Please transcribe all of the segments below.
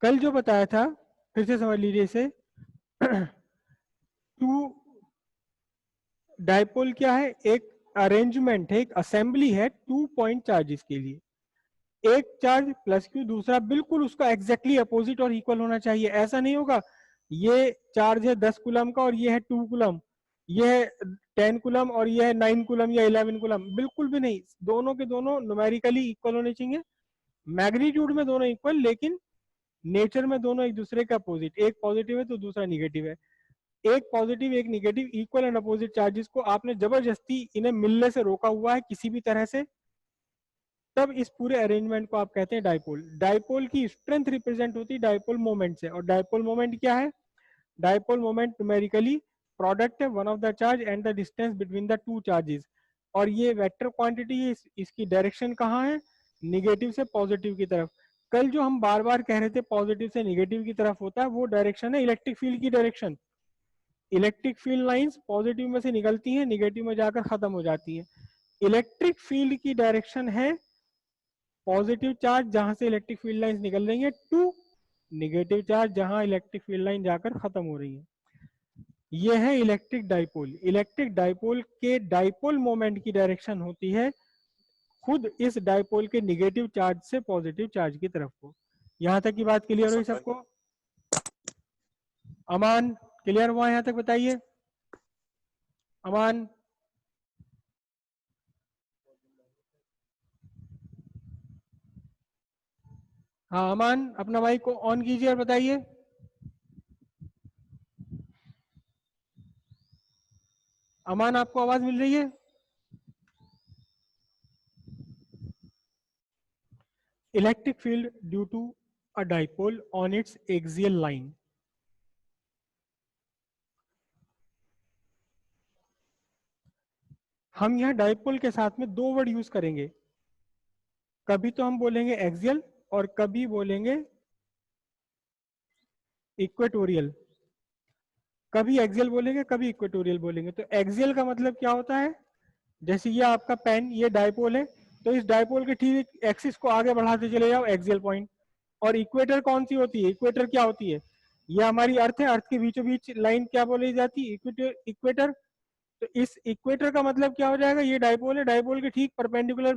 कल जो बताया था फिर से समझ लीजिए इसे। टू डाइपोल क्या है, एक अरेंजमेंट है, एक असेंबली है 2 पॉइंट चार्जेस के लिए। एक चार्ज प्लस क्यू, दूसरा बिल्कुल उसका एग्जैक्टली अपोजिट और इक्वल होना चाहिए। ऐसा नहीं होगा ये चार्ज है 10 कूलम का और ये है 2 कूलम, ये है 10 कूलम और ये है 9 कूलम या 11 कूलम, बिल्कुल भी नहीं। दोनों के दोनों न्यूमेरिकली इक्वल होने चाहिए, मैग्नीट्यूड में दोनों इक्वल, लेकिन नेचर में दोनों एक दूसरे के अपोजिट। एक पॉजिटिव है तो दूसरा निगेटिव है, एक पॉजिटिव एक negative, equal and opposite charges को आपने जबरदस्ती इन्हें मिलने से रोका हुआ है किसी भी तरह से, तब इस पूरे अरेंजमेंट को आप कहते हैं डाइपोल। डाइपोल की स्ट्रेंथ रिप्रेजेंट होती है डाइपोल मोमेंट से, और डाइपोल मोमेंट क्या है, डाइपोल मोमेंट न्यूमेरिकली प्रोडक्ट है one of the charge and the distance between the two charges. और ये वेक्टर क्वांटिटी है, इसकी डायरेक्शन कहाँ है, निगेटिव से पॉजिटिव की तरफ। कल जो हम बार बार कह रहे थे पॉजिटिव से निगेटिव की तरफ होता है, वो डायरेक्शन है इलेक्ट्रिक फील्ड की direction. Electric field lines positive में से निकलती हैं, निगेटिव में जाकर खत्म हो जाती है। इलेक्ट्रिक फील्ड की डायरेक्शन है पॉजिटिव चार्ज जहां से इलेक्ट्रिक फील्ड लाइंस निकल रही है, टू निगेटिव चार्ज जहां इलेक्ट्रिक फील्ड लाइन जाकर खत्म हो रही है। ये है इलेक्ट्रिक डाइपोल। इलेक्ट्रिक डाइपोल के डाइपोल मोमेंट की डायरेक्शन होती है खुद इस डाइपोल के निगेटिव चार्ज से पॉजिटिव चार्ज की तरफ को। यहां तक की बात क्लियर हुई सबको? अमान क्लियर हुआ यहां तक? बताइए अमान। हाँ अमान, अपना माइक को ऑन कीजिए और बताइए। अमान आपको आवाज मिल रही है? Electric field due to a dipole on its axial line. हम यहाँ डाइपोल के साथ में दो वर्ड यूज करेंगे, कभी तो हम बोलेंगे एक्सियल और कभी बोलेंगे इक्वेटोरियल। कभी एक्सियल बोलेंगे कभी इक्वेटोरियल बोलेंगे। तो एक्सियल का मतलब क्या होता है, जैसे ये आपका पेन, ये डाइपोल है, तो इस डाइपोल के ठीक एक्सिस को आगे बढ़ाते चले जाओ, एक्सियल पॉइंट। और इक्वेटर कौन सी होती है, इक्वेटर क्या होती है, ये हमारी अर्थ है, अर्थ के बीचों बीच लाइन क्या बोली जाती है, इक्वेटर। इक्वेटर, तो इस इक्वेटर का मतलब क्या हो जाएगा, ये डाइपोल है, डाइपोल के ठीक परपेंडिकुलर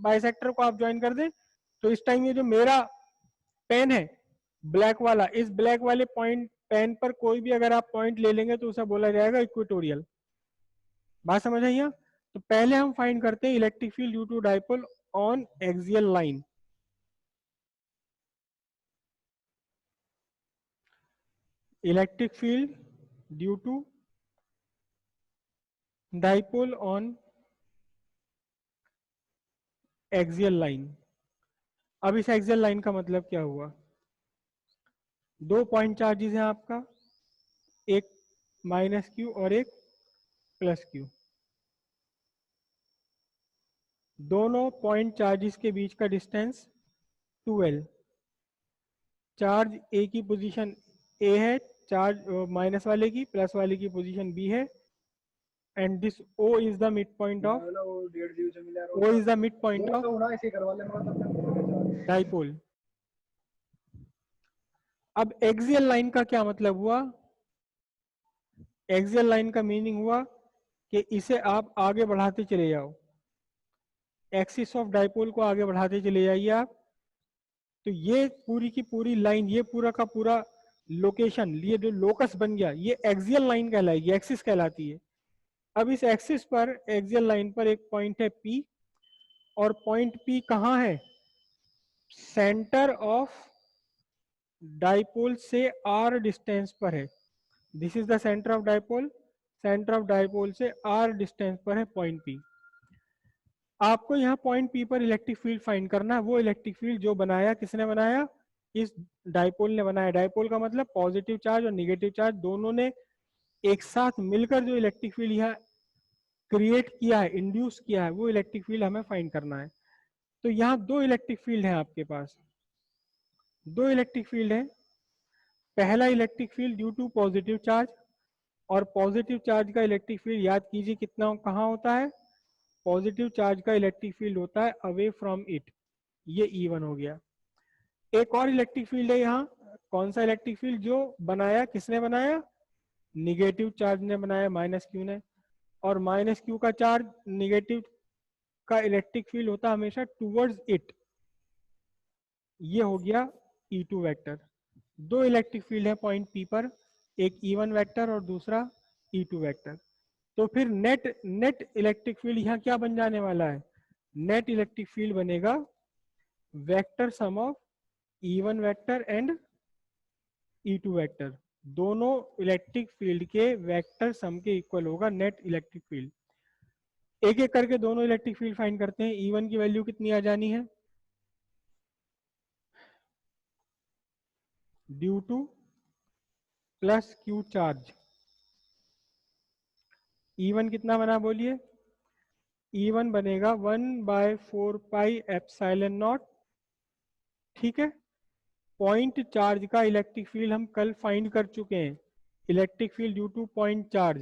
बाइसेक्टर को आप ज्वाइन कर दें, तो इस टाइम ये जो मेरा पेन है ब्लैक वाला, इस ब्लैक वाले पॉइंट पेन पर कोई भी अगर आप पॉइंट ले लेंगे तो उसे बोला जाएगा इक्वेटोरियल। बात समझ आई? तो पहले हम फाइंड करते हैं electric field due to dipole on axial line. Electric field due to dipole on axial line. अब इस एक्सियल लाइन का मतलब क्या हुआ, दो पॉइंट चार्जेस हैं आपका, एक माइनस क्यू और एक प्लस क्यू। दोनों पॉइंट चार्जेस के बीच का डिस्टेंस 2L। चार्ज ए की पोजीशन ए है, चार्ज माइनस वाले की, प्लस वाले की पोजीशन बी है, and this O is the midpoint of O is the midpoint of dipole. अब एक्सियल लाइन का क्या मतलब हुआ, एक्सियल लाइन का मीनिंग हुआ कि इसे आप आगे बढ़ाते चले जाओ, एक्सिस ऑफ डाइपोल को आगे बढ़ाते चले जाइए आप, तो ये पूरी की पूरी लाइन, ये पूरा का पूरा लोकेशन, ये जो लोकस बन गया, ये एक्सियल लाइन कहलाएगी, एक्सिस कहलाती है। अब इस एक्सिस पर, एक्सियल लाइन पर एक पॉइंट है P, और पॉइंट P कहाँ है, सेंटर ऑफ डाइपोल से R डिस्टेंस पर है। This is the centre of dipole, centre of dipole से R डिस्टेंस पर है पॉइंट P। आपको यहाँ पॉइंट P पर इलेक्ट्रिक फील्ड फाइंड करना है, वो इलेक्ट्रिक फील्ड जो बनाया, किसने बनाया, इस डाइपोल ने बनाया। डाइपोल का मतलब पॉजिटिव चार्ज और निगेटिव चार्ज दोनों ने एक साथ मिलकर जो इलेक्ट्रिक फील्ड यहाँ क्रिएट किया है, इंड्यूस किया है, वो इलेक्ट्रिक फील्ड हमें फाइंड करना है। तो यहाँ दो इलेक्ट्रिक फील्ड हैं आपके पास, दो इलेक्ट्रिक फील्ड है। पहला electric field due to positive charge, और पॉजिटिव चार्ज का इलेक्ट्रिक फील्ड याद कीजिए कितना कहाँ होता है, पॉजिटिव चार्ज का इलेक्ट्रिक फील्ड होता है अवे फ्रॉम इट, ये E1 हो गया। एक और इलेक्ट्रिक फील्ड है यहाँ कौन सा इलेक्ट्रिक फील्ड जो बनाया, किसने बनाया, निगेटिव चार्ज ने बनाया, माइनस क्यू ने। और माइनस क्यू का चार्ज, निगेटिव का इलेक्ट्रिक फील्ड होता हमेशा टूवर्ड्स इट। ये हो गया E2 वेक्टर। दो इलेक्ट्रिक फील्ड है पॉइंट P पर, एक E1 वेक्टर और दूसरा E2 वेक्टर। तो फिर नेट इलेक्ट्रिक फील्ड यहाँ क्या बन जाने वाला है, नेट इलेक्ट्रिक फील्ड बनेगा vector sum of E1 vector and E2 vector. दोनों इलेक्ट्रिक फील्ड के वेक्टर सम के इक्वल होगा नेट इलेक्ट्रिक फील्ड। एक एक करके दोनों इलेक्ट्रिक फील्ड फाइंड करते हैं। E1 की वैल्यू कितनी आ जानी है, due to plus Q charge. E1 कितना बना बोलिए, E1 बनेगा 1/4πε0। ठीक है, पॉइंट चार्ज का इलेक्ट्रिक फील्ड हम कल फाइंड कर चुके हैं, electric field due to point charge.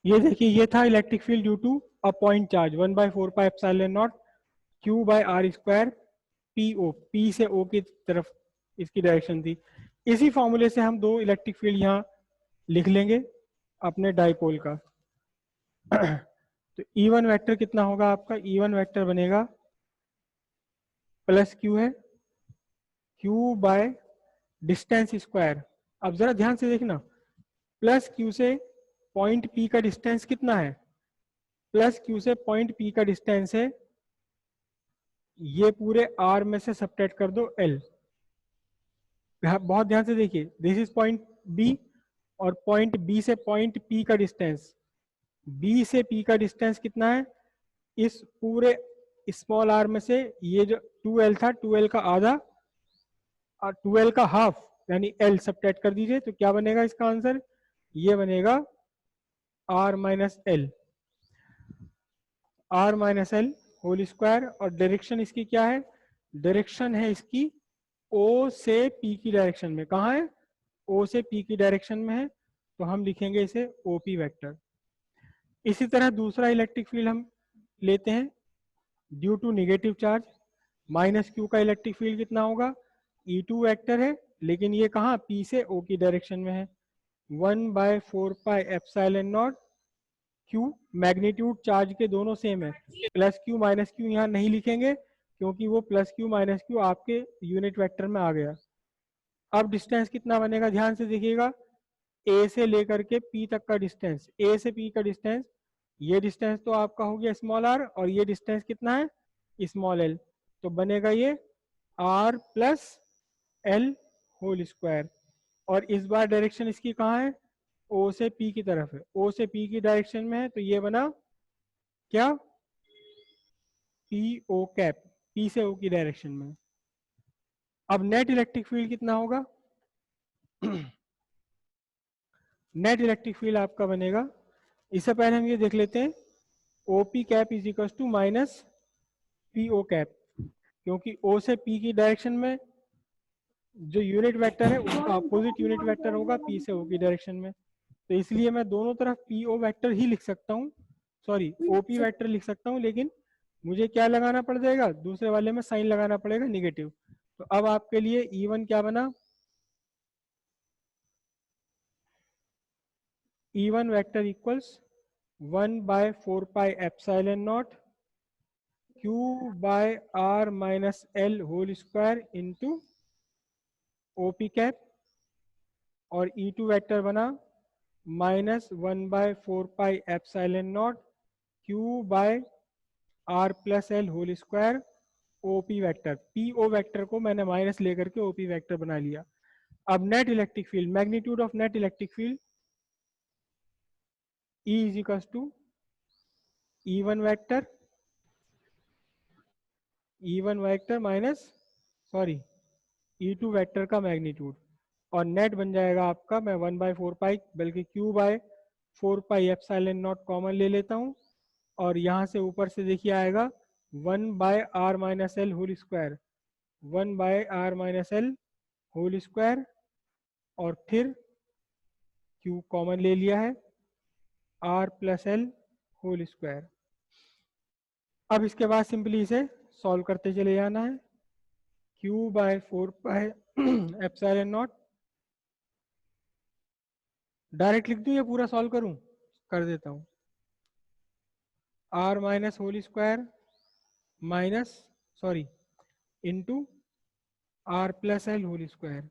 ये देखिए, ये था electric field due to a point charge 1/4πε0 Q/r² PO, P से O की तरफ इसकी डायरेक्शन थी। इसी फॉर्मूले से हम दो इलेक्ट्रिक फील्ड यहाँ लिख लेंगे अपने डाइपोल का। तो E1 वेक्टर कितना होगा आपका, E1 वेक्टर बनेगा प्लस Q है, Q बाय डिस्टेंस स्क्वायर। अब जरा ध्यान से देखना, प्लस Q से पॉइंट P का डिस्टेंस कितना है, प्लस Q से पॉइंट P का डिस्टेंस है, ये पूरे R में से सब्ट्रैक्ट कर दो L। बहुत ध्यान से देखिए, दिस इज पॉइंट B और पॉइंट B से पॉइंट P का डिस्टेंस, B से P का डिस्टेंस कितना है, इस पूरे स्मॉल r में से ये जो 2L था, 2L का आधा और 2L का हाफ यानी L सब्ट्रैक्ट कर दीजिए। तो क्या बनेगा इसका आंसर, ये बनेगा R minus l, R minus L whole square. और डायरेक्शन इसकी क्या है, डायरेक्शन है इसकी O से P की डायरेक्शन में। कहाँ है, O से P की डायरेक्शन में है, तो हम लिखेंगे इसे OP वेक्टर। इसी तरह दूसरा इलेक्ट्रिक फील्ड हम लेते हैं due to negative charge, minus q का इलेक्ट्रिक फील्ड कितना होगा, E2 वेक्टर है, लेकिन ये कहाँ, P से O की डायरेक्शन में है, 1/4πε0 Q। मैग्नीट्यूड चार्ज के दोनों सेम है, प्लस Q माइनस Q यहाँ नहीं लिखेंगे क्योंकि वो प्लस Q माइनस Q आपके यूनिट वेक्टर में आ गया। अब डिस्टेंस कितना बनेगा, ध्यान से देखिएगा, A से लेकर के P तक का डिस्टेंस, A से P का डिस्टेंस, ये डिस्टेंस तो आपका हो गया स्मॉल r, और ये डिस्टेंस कितना है, स्मॉल l। तो बनेगा ये r plus L whole square. और इस बार डायरेक्शन इसकी कहाँ है, O से P की तरफ है, O से P की डायरेक्शन में है, तो ये बना क्या, PO कैप, P से O की डायरेक्शन में। अब नेट इलेक्ट्रिक फील्ड कितना होगा, नेट इलेक्ट्रिक फील्ड आपका बनेगा, इससे पहले हम ये देख लेते हैं, OP cap is equal to minus PO cap, क्योंकि O से P की डायरेक्शन में जो यूनिट वेक्टर है उसका अपोजिट यूनिट वेक्टर होगा P से O की डायरेक्शन में। तो इसलिए मैं दोनों तरफ PO वेक्टर ही लिख सकता हूँ, सॉरी OP वेक्टर लिख सकता हूँ, लेकिन मुझे क्या लगाना पड़ जाएगा, दूसरे वाले में साइन लगाना पड़ेगा निगेटिव। तो अब आपके लिए E1 क्या बना, E1 vector equals 1/4πε0 Q/r minus L whole square into OP cap, और E2 वेक्टर बना -1/4πε0 Q/r plus L whole square OP vector. PO vector को मैंने माइनस लेकर के OP वेक्टर बना लिया। अब net electric field, magnitude of net electric field E is equal to E1 vector minus sorry E2 vector का magnitude, और net बन जाएगा आपका, मैं 1/4π बल्कि Q/4πε0 कॉमन ले लेता हूँ, और यहाँ से ऊपर से देखिए आएगा 1/r minus L whole square, 1/r-l whole square, और फिर q कॉमन ले लिया है, r+l होल स्क्वायर। अब इसके बाद सिंपली इसे सॉल्व करते चले जाना है। q/4πε0, डायरेक्ट लिख दूं या पूरा सॉल्व करूं? कर देता हूं। r- whole square minus into r+l whole square.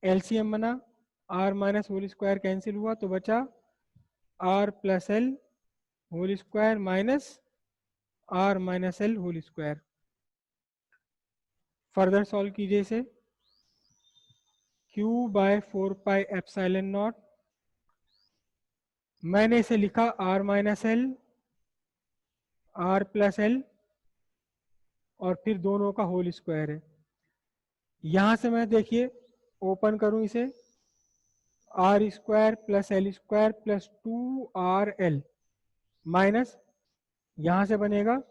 LCM बना, r- होल स्क्वायर कैंसिल हुआ तो बचा r+l whole square minus r-l whole square. Further solve कीजिए इसे। q/4πε0, मैंने इसे लिखा r-l r+l और फिर दोनों का होल स्क्वायर है। यहां से मैं देखिए ओपन करूं इसे, r square plus l square plus 2rl minus, यहां से बनेगा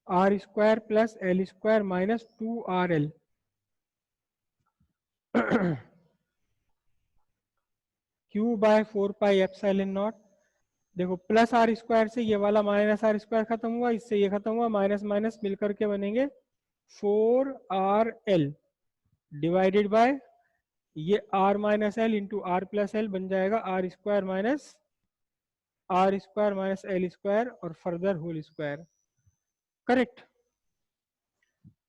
r square plus l square minus 2rl। q/4πε0, देखो प्लस आर स्क्वायर से ये वाला माइनस आर स्क्वायर खत्म हुआ, इससे ये खत्म हुआ, माइनस माइनस मिलकर के बनेंगे 4rl डिवाइडेड बाय ये r-l इंटू r+l बन जाएगा r square minus l square और फर्दर होल स्क्वायर। करेक्ट।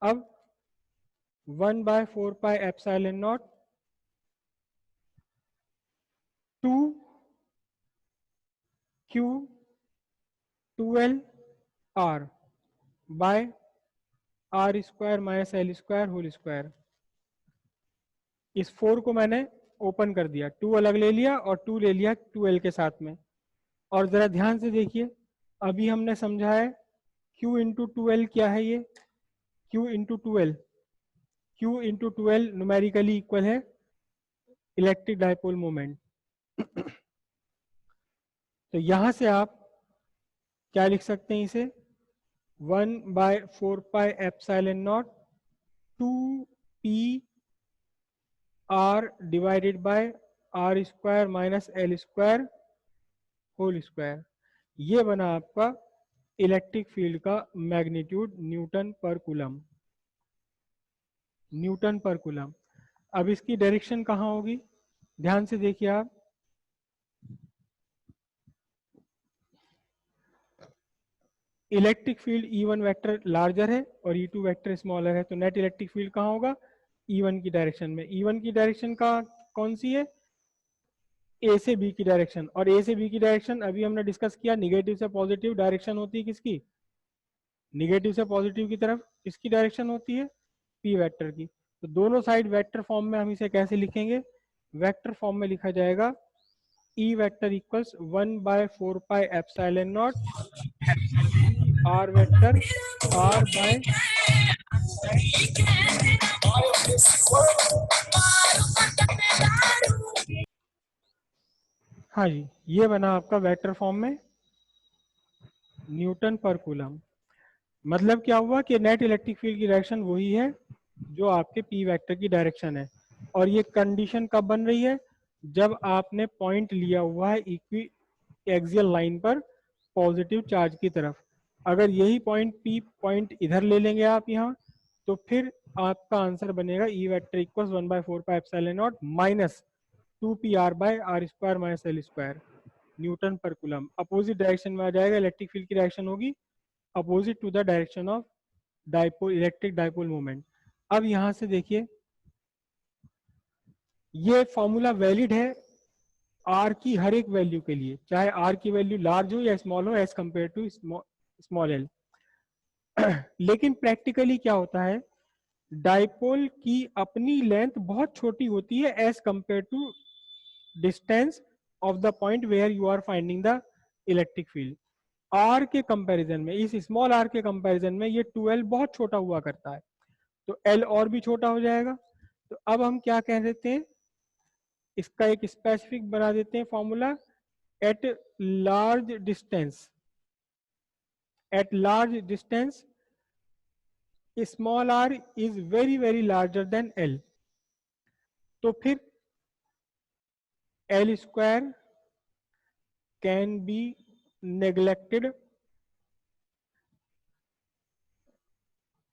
अब 1/4πε0 2 q 2l r by r square minus l square whole square. इस 4 को मैंने ओपन कर दिया, 2 अलग ले लिया और 2 ले लिया 2l के साथ में। और जरा ध्यान से देखिए, अभी हमने समझा है q इंटू 2l क्या है, ये q into 2l, q into 2l numerically equal है इलेक्ट्रिक डाइपोल मोमेंट। तो यहां से आप क्या लिख सकते हैं इसे, 1/4πε0 2p r divided by r square minus l square whole square. ये बना आपका इलेक्ट्रिक फील्ड का magnitude newton per coulomb, newton per coulomb. अब इसकी डायरेक्शन कहाँ होगी, ध्यान से देखिए आप, electric field E1 vector larger है और E2 वेक्टर स्मॉलर है, तो नेट इलेक्ट्रिक फील्ड कहाँ होगा, E1 की डायरेक्शन में। E1 की डायरेक्शन का कौन सी है, ए से बी की डायरेक्शन, और ए से बी की डायरेक्शन अभी हमने डिस्कस किया, निगेटिव से पॉजिटिव डायरेक्शन होती है किसकी, निगेटिव से पॉजिटिव की तरफ किसकी डायरेक्शन होती है, पी वेक्टर की। तो दोनों साइड वेक्टर फॉर्म में हम इसे कैसे लिखेंगे, वेक्टर फॉर्म में लिखा जाएगा E vector equals 1/4πε0 R vector R by, हाँ जी, ये बना आपका वेक्टर फॉर्म में न्यूटन पर कूलम। मतलब क्या हुआ कि नेट इलेक्ट्रिक फील्ड की डायरेक्शन वही है जो आपके पी वेक्टर की डायरेक्शन है। और ये कंडीशन कब बन रही है, जब आपने पॉइंट लिया हुआ है इक्वी एक्सियल लाइन पर पॉजिटिव चार्ज की तरफ। अगर यही पॉइंट पी पॉइंट इधर ले लेंगे आप यहाँ, तो फिर आपका आंसर बनेगा E vector equals 1/4πε0 minus 2pr by R square minus L square newton per coulomb. Opposite direction में आ जाएगा, इलेक्ट्रिक फील्ड की डायरेक्शन होगी opposite to the direction of dipole, electric dipole moment. अब यहां से देखिए, ये फॉर्मूला वैलिड है आर की हर एक वैल्यू के लिए, चाहे आर की वैल्यू लार्ज हो या स्मॉल हो, as compare to small l. लेकिन प्रैक्टिकली क्या होता है, डाइपोल की अपनी लेंथ बहुत छोटी होती है as compare to distance of the point where you are finding the electric field. R के कंपैरिजन में, इस स्मॉल आर के कंपैरिजन में ये 2l बहुत छोटा हुआ करता है, तो l और भी छोटा हो जाएगा। तो अब हम क्या कह देते हैं, इसका एक स्पेसिफिक बना देते हैं formula, at large distance, at large distance small r is very very larger than l, तो फिर l square can be neglected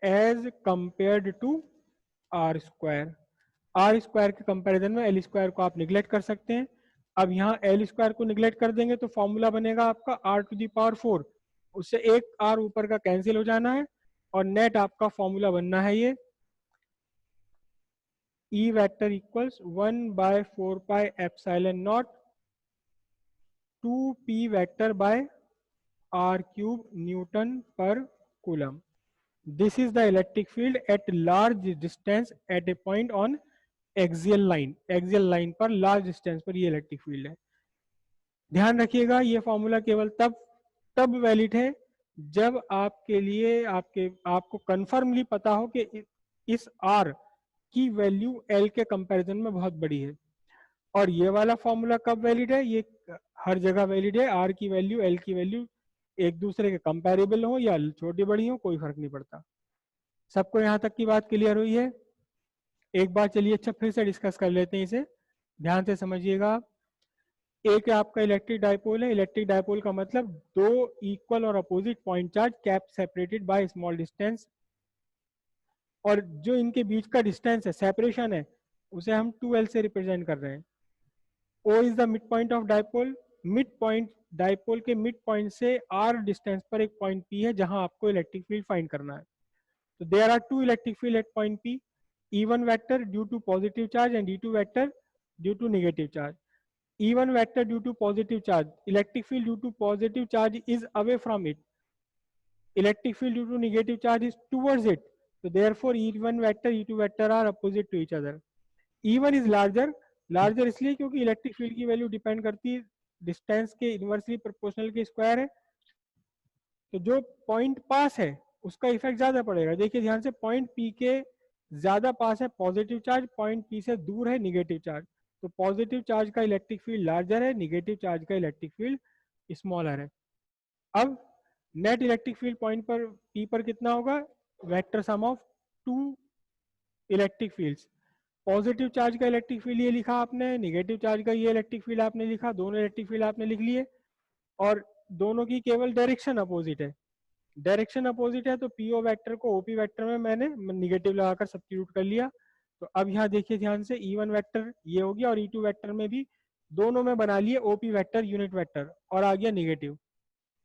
as compared to r square. R square के कंपैरिजन में एल स्क्वायर को आप neglect कर सकते हैं। अब यहाँ एल स्क्वायर को निगलेक्ट कर देंगे तो फॉर्मूला बनेगा आपका आर टू दी पावर 4, उससे एक आर ऊपर का कैंसिल हो जाना है और नेट आपका फॉर्मूला बनना है ये ई vector equals 1/4 pi epsilon not 2p vector by r cube Newton per coulomb. This is the electric field at large distance at a point on axial line। axial line पर large distance पर ये electric field है। ध्यान रखिएगा ये formula केवल तब valid है जब आपके लिए आपको कंफर्मली पता हो कि इस r की वैल्यू l के कंपैरिजन में बहुत बड़ी है। और ये वाला फॉर्मूला कब वैलिड है? ये हर जगह वैलिड है। r की वैल्यू l की वैल्यू एक दूसरे के कंपैरेबल हो या छोटी बड़ी हो, कोई फर्क नहीं पड़ता। सबको यहाँ तक की बात क्लियर हुई है? एक बार चलिए अच्छा फिर से डिस्कस कर लेते हैं इसे, ध्यान से समझिएगा। एक आपका इलेक्ट्रिक डायपोल है। इलेक्ट्रिक डायपोल का मतलब दो इक्वल और opposite point charge cap separated by small distance, और जो इनके बीच का डिस्टेंस है, सेपरेशन है, उसे हम 2l से रिप्रेजेंट कर रहे हैं। O is the mid point of dipole. Mid point dipole के मिड पॉइंट से r डिस्टेंस पर एक पॉइंट P है जहां आपको इलेक्ट्रिक फील्ड फाइंड करना है। So there are two electric field at point P, E1 vector due to positive charge and E2 vector due to negative charge. E1 vector due to positive charge, electric field due to positive charge is away from it. Electric field due to negative charge is towards it. So therefore E1 vector, E2 vector are opposite to each other. E1 is larger, larger इसलिए क्योंकि electric field की value depend करती है distance के inversely proportional के square है। तो जो पॉइंट पास है उसका इफेक्ट ज्यादा पड़ेगा। देखिए ध्यान से, पॉइंट पी के ज्यादा पास है पॉजिटिव चार्ज, पॉइंट पी से दूर है निगेटिव चार्ज। तो पॉजिटिव चार्ज का इलेक्ट्रिक फील्ड लार्जर है, निगेटिव चार्ज का इलेक्ट्रिक फील्ड स्मॉलर है। अब नेट इलेक्ट्रिक फील्ड पॉइंट पर पी पर कितना होगा? Vector sum of two electric fields. Positive charge का इलेक्ट्रिक फील्ड ये लिखा आपने, निगेटिव चार्ज का ये इलेक्ट्रिक फील्ड आपने लिखा, दोनों इलेक्ट्रिक फील्ड आपने लिख लिए, और दोनों की केवल डायरेक्शन अपोजिट है। डायरेक्शन अपोजिट है तो पीओ वेक्टर को ओपी वेक्टर में मैंने निगेटिव लगाकर सब्स्टिट्यूट कर लिया। तो अब यहाँ देखिए ध्यान से, E1 वेक्टर ये हो गया और E2 वेक्टर में भी दोनों में बना लिए ओपी वेक्टर यूनिट वेक्टर और आ गया निगेटिव।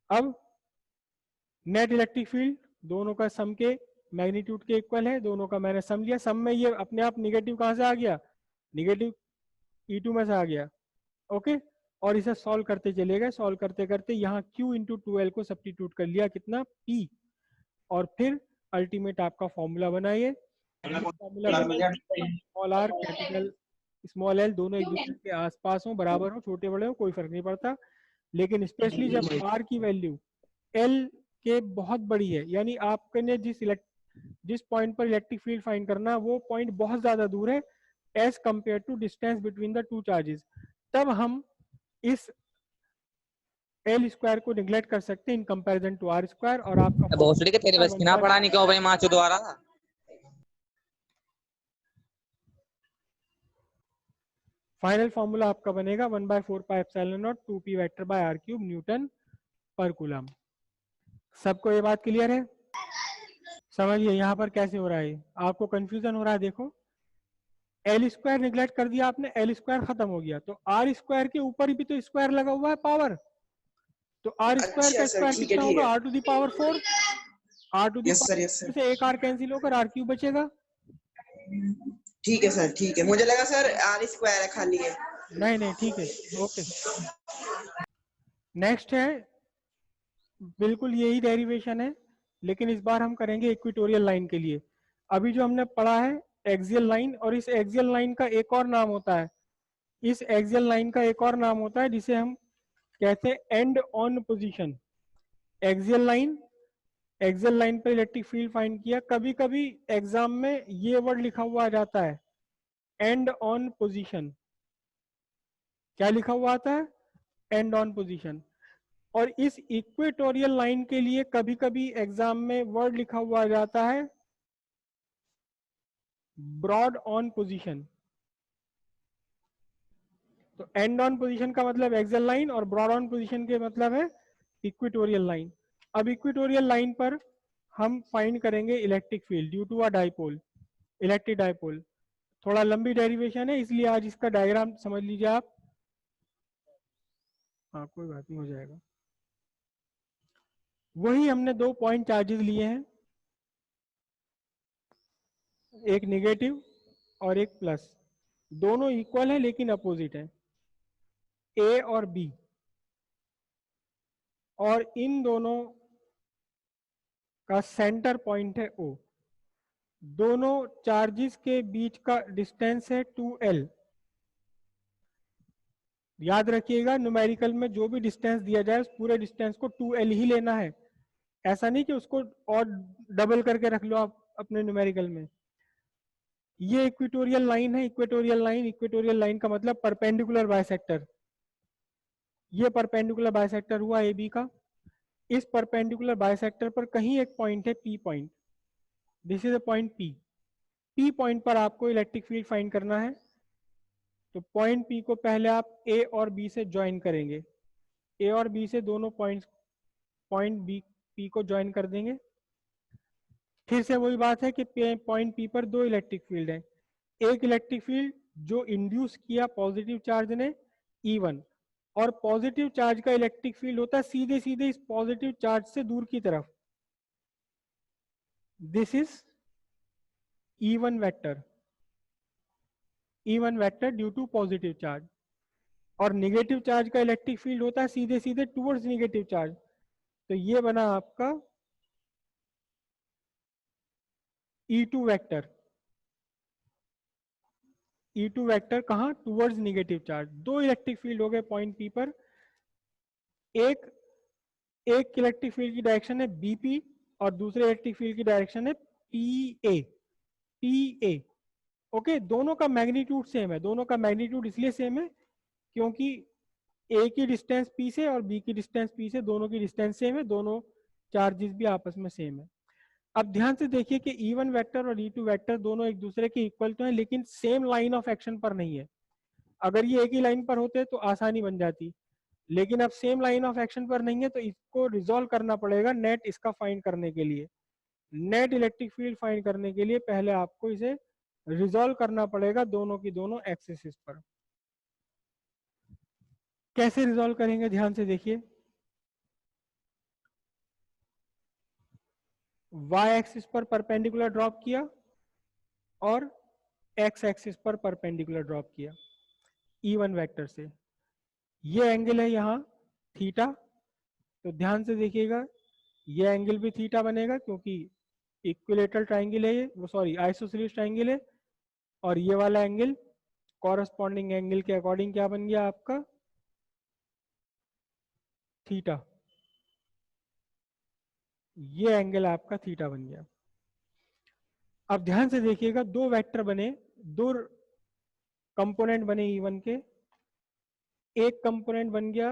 अब नेट इलेक्ट्रिक फील्ड दोनों का सम के मैग्नीट्यूड के इक्वल है, दोनों का मैंने सम लिया। सम में ये अपने आप निगेटिव कहाँ से आ गया? निगेटिव E2 में से आ गया। ओके, और इसे सॉल्व करते चले गए। सॉल्व करते करते यहाँ Q इंटू 2L को सब्स्टिट्यूट कर लिया, कितना? P, और फिर अल्टीमेट आपका फॉर्मूला बनाइए। फॉर्मूला बनाइए small are capital small L दोनों एक दूसरे के आसपास हो, बराबर हो, छोटे बड़े हो, कोई फर्क नहीं पड़ता। लेकिन स्पेशली जब आर की वैल्यू एल के बहुत बड़ी है, यानी आपने जिस पॉइंट पर इलेक्ट्रिक फील्ड फाइंड करना वो पॉइंट बहुत ज्यादा दूर है as compare to distance between the two charges, तब हम इस एल स्क्वायर को निगलेक्ट कर सकते हैं in comparison to r square, और आपका भोसड़ी के तेरे बस की ना पढ़ा नहीं क्यों भाई माचो द्वारा। फाइनल फॉर्मूला आपका बनेगा 1/4 pi epsilon not 2p vector by r cube Newton per coulomb. सबको ये बात क्लियर है? समझिए यहाँ पर कैसे हो रहा है, आपको कंफ्यूजन हो रहा है? देखो, एल स्क्वायर निगलेक्ट कर दिया आपने, एल स्क्वायर खत्म हो गया, तो आर स्क्वायर के ऊपर भी तो स्क्वायर लगा हुआ है पावर, तो आर स्क्वायर का स्क्वायर कितना होगा? r to the power 4। r to the power से एक r कैंसिल होकर r क्यूब बचेगा। ठीक है सर, ठीक है। मुझे लगा सर आर स्क्वायर है खाली है। नहीं नहीं, ठीक है, ओके। नेक्स्ट है, बिल्कुल यही डेरिवेशन है, लेकिन इस बार हम करेंगे इक्वेटोरियल लाइन के लिए। अभी जो हमने पढ़ा है एक्सियल लाइन, और इस एक्सियल लाइन का एक और नाम होता है, इस एक्सियल लाइन का एक और नाम होता है जिसे हम कहते हैं and on position. Axial line पर इलेक्ट्रिक फील्ड फाइंड किया, कभी कभी एग्जाम में ये वर्ड लिखा हुआ आ जाता है एंड ऑन पोजीशन। क्या लिखा हुआ आता है? And on position. और इस इक्वेटोरियल लाइन के लिए कभी कभी एग्जाम में वर्ड लिखा हुआ आ जाता है ब्रॉड ऑन पोजीशन। तो एंड ऑन पोजीशन का मतलब एक्सल लाइन और ब्रॉड ऑन पोजीशन के मतलब है इक्वेटोरियल लाइन। अब इक्वेटोरियल लाइन पर हम फाइंड करेंगे electric field due to a dipole, electric dipole. थोड़ा लंबी डेरिवेशन है इसलिए आज इसका डायग्राम समझ लीजिए आप। हाँ कोई बात नहीं, हो जाएगा। वही हमने 2 पॉइंट चार्जेस लिए हैं, एक नेगेटिव और एक प्लस। दोनों इक्वल है लेकिन अपोजिट है, ए और बी। और इन दोनों का सेंटर पॉइंट है ओ। दोनों चार्जेस के बीच का डिस्टेंस है 2L। याद रखिएगा न्यूमेरिकल में जो भी डिस्टेंस दिया जाए उस पूरे डिस्टेंस को 2L ही लेना है। ऐसा नहीं कि उसको और डबल करके रख लो आप अपने न्यूमेरिकल में। ये इक्वेटोरियल लाइन है, इक्वेटोरियल लाइन का मतलब परपेंडिकुलर बाइसेक्टर। ये परपेंडिकुलर बाइसेक्टर हुआ ए बी का। इस परपेंडिकुलर बाइसेक्टर पर कहीं एक पॉइंट है P point, this is a point P. P point पर आपको इलेक्ट्रिक फील्ड फाइंड करना है। तो पॉइंट पी को पहले आप ए और बी से ज्वाइन करेंगे, ए और बी से दोनों पॉइंट बी पी को ज्वाइन कर देंगे। फिर से वही बात है कि पॉइंट पी पर 2 इलेक्ट्रिक फील्ड है। एक इलेक्ट्रिक फील्ड जो इंड्यूस किया पॉजिटिव चार्ज ने E1, और पॉजिटिव चार्ज का इलेक्ट्रिक फील्ड होता है सीधे सीधे इस पॉजिटिव चार्ज से दूर की तरफ, this is E1 vector, E1 vector due to positive charge. और नेगेटिव चार्ज का इलेक्ट्रिक फील्ड होता है सीधे सीधे टुवर्ड्स नेगेटिव चार्ज। तो ये बना आपका E2 वेक्टर। E2 वेक्टर कहां, towards negative charge. 2 electric field हो गए पॉइंट P पर। एक इलेक्ट्रिक फील्ड की डायरेक्शन है BP और दूसरे इलेक्ट्रिक फील्ड की डायरेक्शन है PA। ओके, दोनों का मैग्नीट्यूड सेम है। दोनों का मैग्नीट्यूड इसलिए सेम है क्योंकि A की डिस्टेंस P से और B की डिस्टेंस P से, दोनों की डिस्टेंस सेम है, दोनों चार्जेस भी आपस में सेम है। अब ध्यान से देखिए कि E1 वेक्टर और E2 वेक्टर दोनों एक दूसरे के इक्वल तो हैं लेकिन सेम लाइन ऑफ एक्शन पर नहीं है। अगर ये एक ही लाइन पर होते तो आसानी बन जाती, लेकिन अब सेम लाइन ऑफ एक्शन पर नहीं है तो इसको रिजॉल्व करना पड़ेगा नेट इसका फाइंड करने के लिए। नेट इलेक्ट्रिक फील्ड फाइंड करने के लिए पहले आपको इसे रिजॉल्व करना पड़ेगा दोनों की दोनों एक्सिस पर। कैसे रिजॉल्व करेंगे ध्यान से देखिए। y एक्सिस पर परपेंडिकुलर ड्रॉप किया और x एक्सिस पर परपेंडिकुलर ड्रॉप किया E1 वेक्टर से। ये एंगल है यहाँ थीटा, तो ध्यान से देखिएगा ये एंगल भी थीटा बनेगा क्योंकि इक्विलेटरल ट्रायंगल है ये, वो सॉरी आइसोसेलेस ट्रायंगल है। और ये वाला एंगल कॉरस्पॉन्डिंग एंगल के अकॉर्डिंग क्या बन गया आपका, थीटा। ये एंगल आपका थीटा बन गया। अब ध्यान से देखिएगा दो वेक्टर बने, दो कंपोनेंट बने E1 के। एक कंपोनेंट बन गया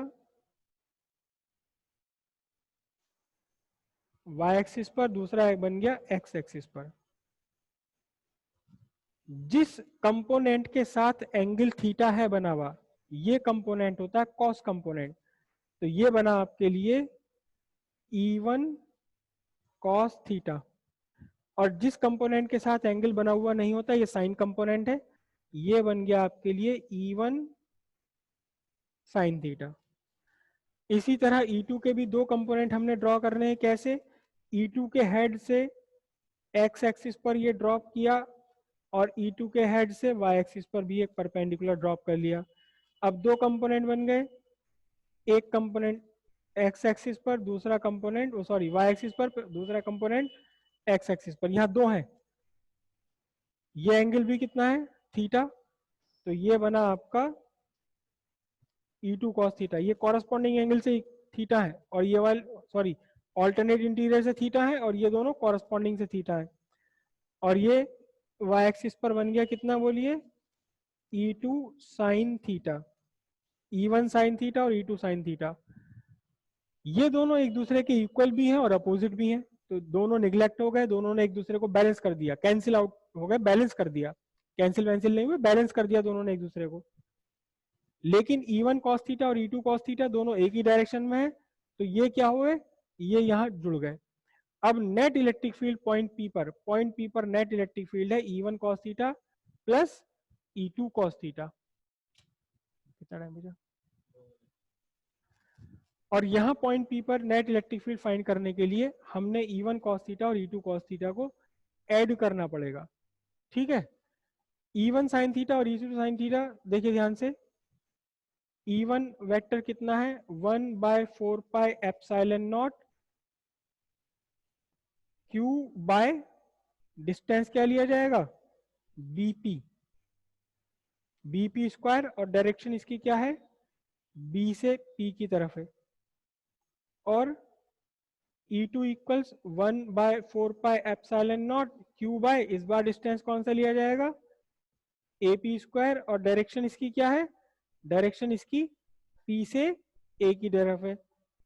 y एक्सिस पर, दूसरा बन गया x एक्सिस पर। जिस कंपोनेंट के साथ एंगल थीटा है बना हुआ, ये कंपोनेंट होता है कॉस कंपोनेंट। तो ये बना आपके लिए E1 कॉस थीटा। और जिस कंपोनेंट के साथ एंगल बना हुआ नहीं होता, ये साइन कंपोनेंट है, ये बन गया आपके लिए E1 साइन थीटा। इसी तरह E2 के भी दो कंपोनेंट हमने ड्रॉ करने हैं। कैसे, E2 के हेड से x एक्सिस पर ये ड्रॉप किया और E2 के हेड से y एक्सिस पर भी एक परपेंडिकुलर ड्रॉप कर लिया। अब दो कंपोनेंट बन गए, एक कंपोनेंट x एक्सिस पर, दूसरा कंपोनेंट y एक्सिस पर, दूसरा कंपोनेंट x एक्सिस पर। यहाँ दो हैं, ये एंगल भी कितना है, थीटा। तो ये बना आपका E2 cos थीटा। ये कॉरस्पॉन्डिंग एंगल से थीटा है और ये वाला ऑल्टरनेट इंटीरियर से थीटा है और ये दोनों कॉरस्पॉन्डिंग से थीटा है। और ये y एक्सिस पर बन गया कितना, बोलिए, E2 sine theta. E1 sine theta और E2 साइन थीटा। ये दोनों एक दूसरे के इक्वल भी हैं और अपोजिट भी हैं। तो दोनों निग्लेक्ट हो गए, दोनों ने एक दूसरे को बैलेंस कर दिया, कैंसिल आउट हो गए, बैलेंस कर दिया, कैंसिल वैंसिल नहीं हुए, बैलेंस कर दिया दोनों ने एक दूसरे को। लेकिन E1 cos थीटा और E2 cos थीटा दोनों एक ही डायरेक्शन में है, तो ये क्या हुए, ये यहाँ जुड़ गए। अब net electric field point P पर नेट इलेक्ट्रिक फील्ड है E1 cos theta plus E2 cos theta. कितना टाइम बचा? और यहाँ पॉइंट पी पर नेट इलेक्ट्रिक फील्ड फाइंड करने के लिए हमने E1 cos थीटा और E2 cos थीटा को ऐड करना पड़ेगा, ठीक है। E1 sin थीटा और E2 sin थीटा देखिए ध्यान से, E1 वेक्टर कितना है 1/4 pi epsilon naught Q by distance क्या लिया जाएगा BP स्क्वायर, और डायरेक्शन इसकी क्या है B से P की तरफ है। और E2 equals 1/4 pi epsilon naught Q by, इस बार डिस्टेंस कौन सा लिया जाएगा AP स्क्वायर, और डायरेक्शन इसकी क्या है, डायरेक्शन इसकी P से A की तरफ है,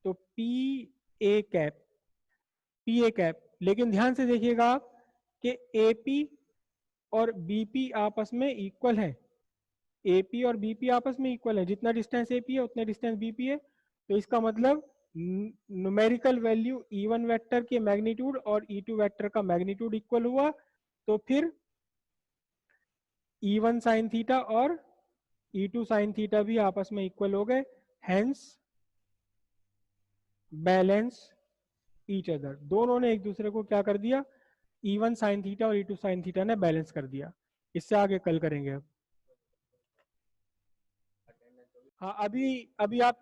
तो PA कैप। लेकिन ध्यान से देखिएगा आप कि AP और BP आपस में इक्वल है, AP और BP आपस में इक्वल है, जितना डिस्टेंस AP है उतना डिस्टेंस BP है। तो इसका मतलब न्यूमेरिकल वैल्यू E1 वेक्टर के मैग्नीट्यूड और E2 वेक्टर का मैग्नीट्यूड इक्वल हुआ, तो फिर E1 साइन थीटा और E2 साइन थीटा भी आपस में इक्वल हो गए, हेंस बैलेंस ईच अदर। दोनों ने एक दूसरे को क्या कर दिया, E1 साइन थीटा और E2 साइन थीटा ने बैलेंस कर दिया। इससे आगे कल करेंगे अब। हाँ, अभी आप